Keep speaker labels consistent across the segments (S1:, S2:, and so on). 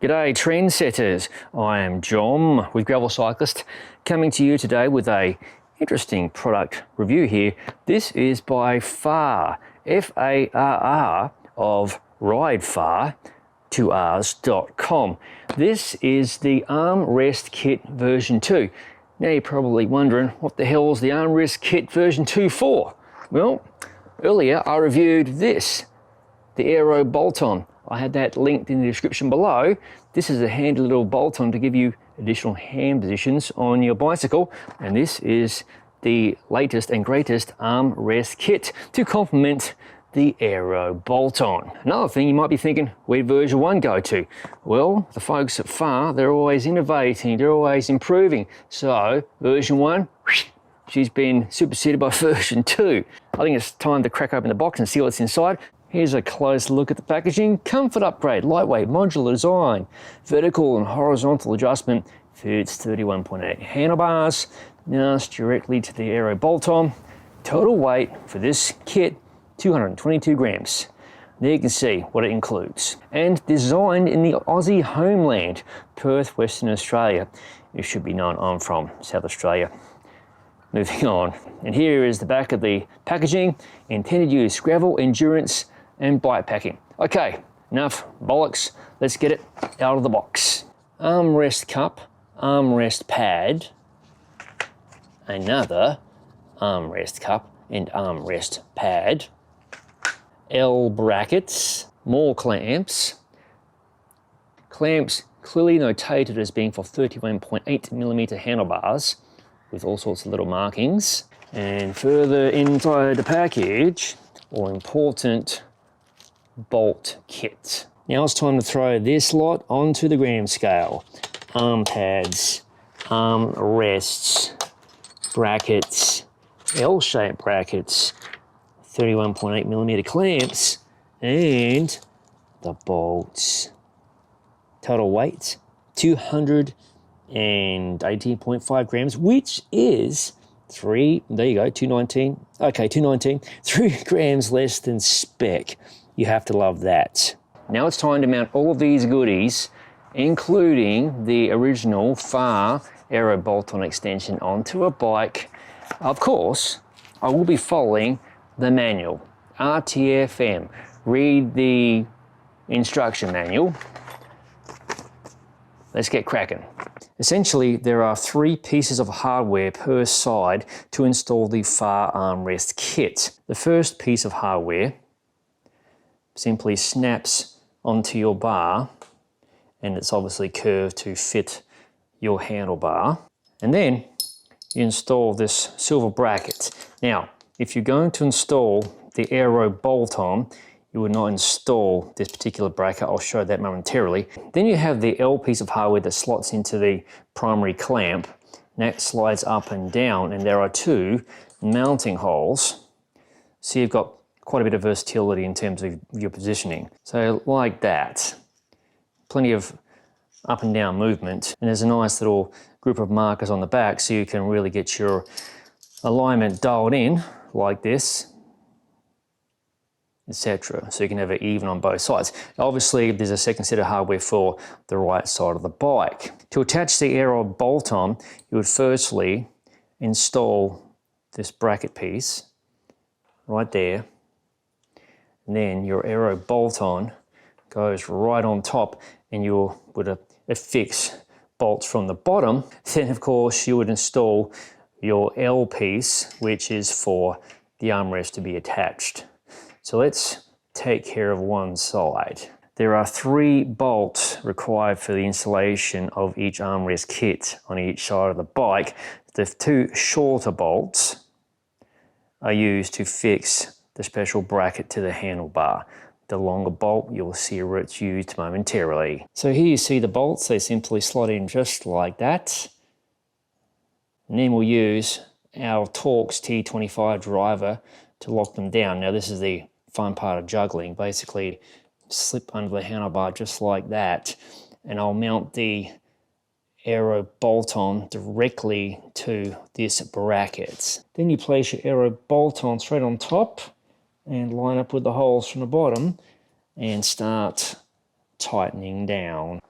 S1: G'day trendsetters, I am John with Gravel Cyclist, coming to you today with a interesting product review here. This is by FARR, F-A-R-R, of RideFARR, 2rs.com. This is the Armrest Kit version 2. Now you're probably wondering, what the hell is the Armrest Kit version 2 for? Well, earlier I reviewed this, the Aero Bolt-On. I had that linked in the description below. This is a handy little bolt-on to give you additional hand positions on your bicycle, and this is the latest and greatest armrest kit to complement the Aero Bolt-On. Another thing you might be thinking, where'd version 1 go to? Well, the folks at FARR, they're always innovating, they're always improving. So version 1, she's been superseded by version 2. I think it's time to crack open the box and see what's inside. Here's a close look at the packaging. Comfort upgrade, lightweight, modular design, vertical and horizontal adjustment, fits 31.8 handlebars, mounts directly to the Aero Bolt-On. Total weight for this kit, 222 grams. There you can see what it includes. And designed in the Aussie homeland, Perth, Western Australia. It should be known I'm from South Australia. Moving on. And here is the back of the packaging. Intended use, gravel, endurance, and bike packing. Okay, enough bollocks. Let's get it out of the box. Armrest cup, armrest pad, another armrest cup and armrest pad, L brackets, more clamps. Clamps clearly notated as being for 31.8mm handlebars with all sorts of little markings. And further inside the package, all important bolt kit. Now it's time to throw this lot onto the gram scale. Arm pads, arm rests, brackets, L-shaped brackets, 31.8mm clamps, and the bolts. Total weight, 218.5 grams, which is 219, 3 grams less than spec. You have to love that. Now it's time to mount all of these goodies, including the original FARR Aero Bolt-On extension, onto a bike. Of course, I will be following the manual, RTFM. Read the instruction manual. Let's get cracking. Essentially, there are 3 pieces of hardware per side to install the FARR armrest kit. The first piece of hardware simply snaps onto your bar, and it's obviously curved to fit your handlebar. And then you install this silver bracket. Now, if you're going to install the Aero Bolt-On, you would not install this particular bracket. I'll show that momentarily. Then you have the L piece of hardware that slots into the primary clamp. And that slides up and down, and there are 2 mounting holes. So you've got quite a bit of versatility in terms of your positioning. So like that, plenty of up and down movement, and there's a nice little group of markers on the back so you can really get your alignment dialed in like this, etc. So you can have it even on both sides. Obviously, there's a second set of hardware for the right side of the bike. To attach the Aero Bolt-On, you would firstly install this bracket piece right there, and then your Aero Bolt-On goes right on top, and you would affix bolts from the bottom. Then of course you would install your L piece, which is for the armrest to be attached. So let's take care of one side. There are 3 bolts required for the installation of each armrest kit on each side of the bike. The 2 shorter bolts are used to fix the special bracket to the handlebar. The longer bolt, you'll see where it's used momentarily. So here you see the bolts, they simply slot in just like that. And then we'll use our Torx T25 driver to lock them down. Now this is the fun part of juggling. Basically, slip under the handlebar just like that, and I'll mount the Aero Bolt-On directly to this bracket. Then you place your Aero Bolt-On straight on top and line up with the holes from the bottom and start tightening down.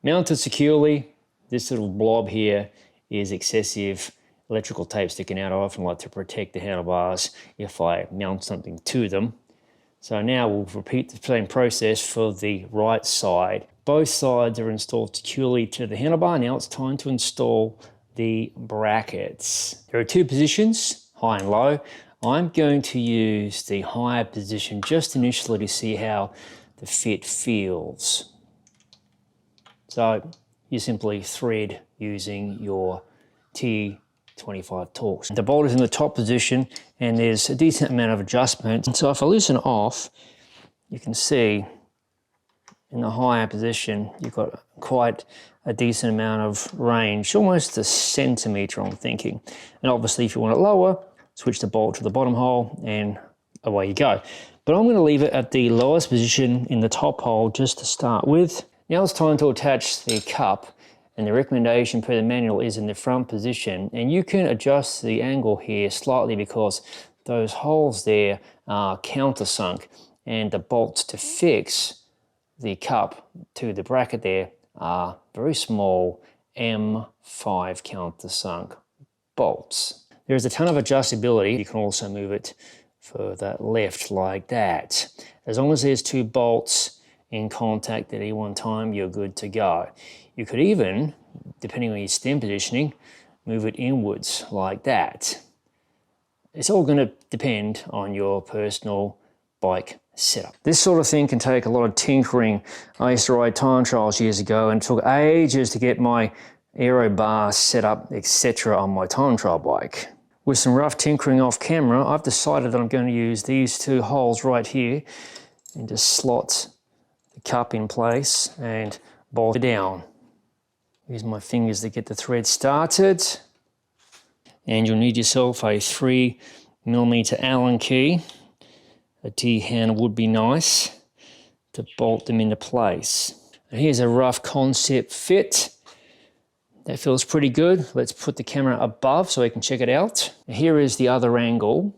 S1: Mounted securely, this little blob here is excessive electrical tape sticking out. I often like to protect the handlebars if I mount something to them. So now we'll repeat the same process for the right side. Both sides are installed securely to the handlebar. Now it's time to install the brackets. There are two positions, high and low. I'm going to use the higher position just initially to see how the fit feels. So you simply thread using your T25 torques. The bolt is in the top position and there's a decent amount of adjustment. So if I loosen off, you can see in the higher position, you've got quite a decent amount of range, almost a centimetre I'm thinking. And obviously if you want it lower, switch the bolt to the bottom hole and away you go. But I'm going to leave it at the lowest position in the top hole just to start with. Now it's time to attach the cup, and the recommendation per the manual is in the front position, and you can adjust the angle here slightly because those holes there are countersunk, and the bolts to fix the cup to the bracket there are very small M5 countersunk bolts. There's a ton of adjustability. You can also move it further left like that. As long as there's two bolts in contact at any one time, you're good to go. You could even, depending on your stem positioning, move it inwards like that. It's all going to depend on your personal bike setup. This sort of thing can take a lot of tinkering. I used to ride time trials years ago and it took ages to get my aero bar set up, etc. on my time trial bike. With some rough tinkering off camera, I've decided that I'm going to use these two holes right here and just slot the cup in place and bolt it down. Use my fingers to get the thread started. And you'll need yourself a 3mm Allen key. A T-handle would be nice to bolt them into place. And here's a rough concept fit. That feels pretty good. Let's put the camera above so we can check it out. Here is the other angle.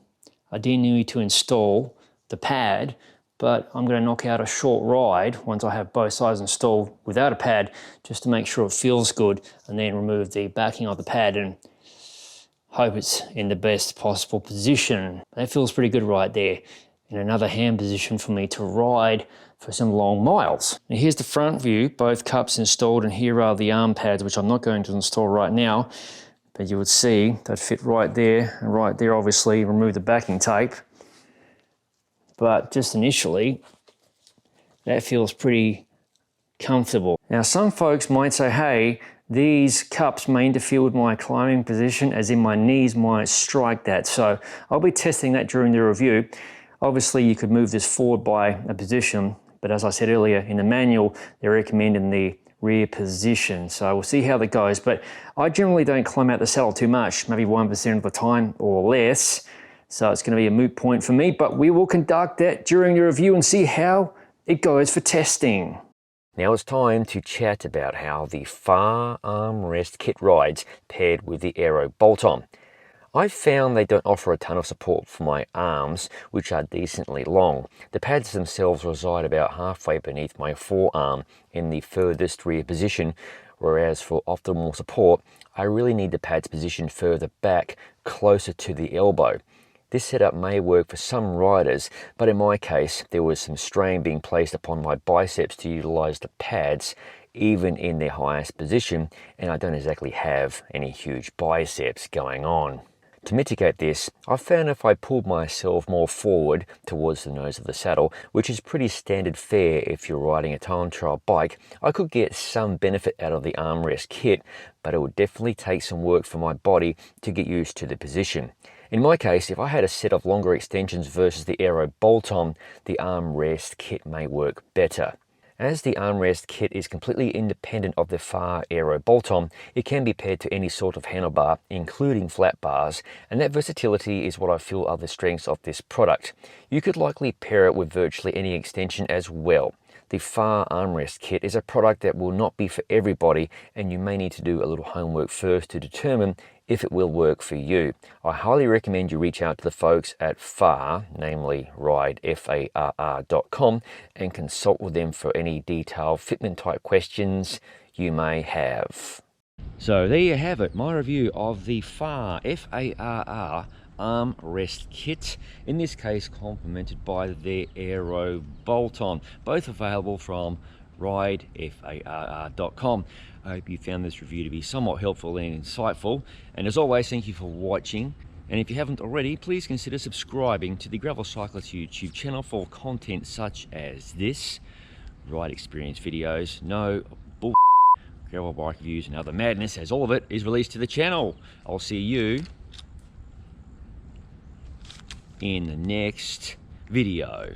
S1: I do need to install the pad, but I'm going to knock out a short ride once I have both sides installed without a pad, just to make sure it feels good, and then remove the backing of the pad and hope it's in the best possible position. That feels pretty good right there. In another hand position for me to ride for some long miles. Now here's the front view, both cups installed, and here are the arm pads, which I'm not going to install right now, but you would see that fit right there, and right there obviously remove the backing tape. But just initially, that feels pretty comfortable. Now some folks might say, hey, these cups may interfere with my climbing position, as in my knees might strike that. So I'll be testing that during the review. Obviously you could move this forward by a position, but as I said earlier, in the manual, they recommend in the rear position. So we'll see how that goes. But I generally don't climb out the saddle too much, maybe 1% of the time or less. So it's going to be a moot point for me, but we will conduct that during the review and see how it goes for testing.
S2: Now it's time to chat about how the FARR armrest kit rides paired with the Aero Bolt-On. I've found they don't offer a ton of support for my arms, which are decently long. The pads themselves reside about halfway beneath my forearm in the furthest rear position, whereas for optimal support, I really need the pads positioned further back, closer to the elbow. This setup may work for some riders, but in my case, there was some strain being placed upon my biceps to utilize the pads, even in their highest position, and I don't exactly have any huge biceps going on. To mitigate this, I found if I pulled myself more forward towards the nose of the saddle, which is pretty standard fare if you're riding a time trial bike, I could get some benefit out of the armrest kit, but it would definitely take some work for my body to get used to the position. In my case, if I had a set of longer extensions versus the Aero Bolt-On, the armrest kit may work better. As the armrest kit is completely independent of the FARR Aero Bolt-On, it can be paired to any sort of handlebar, including flat bars, and that versatility is what I feel are the strengths of this product. You could likely pair it with virtually any extension as well. The FARR armrest kit is a product that will not be for everybody, and you may need to do a little homework first to determine if it will work for you. I highly recommend you reach out to the folks at FARR, namely FARR.com, and consult with them for any detailed fitment type questions you may have.
S1: So there you have it, my review of the FARR, F-A-R-R, armrest kit, in this case complemented by their Aero Bolt-On, both available from ridefarr.com. I hope you found this review to be somewhat helpful and insightful, and as always, thank you for watching. And if you haven't already, please consider subscribing to the Gravel Cyclist YouTube channel for content such as this, ride experience videos, no bull gravel bike reviews and other madness, as all of it is released to the channel. I'll see you in the next video.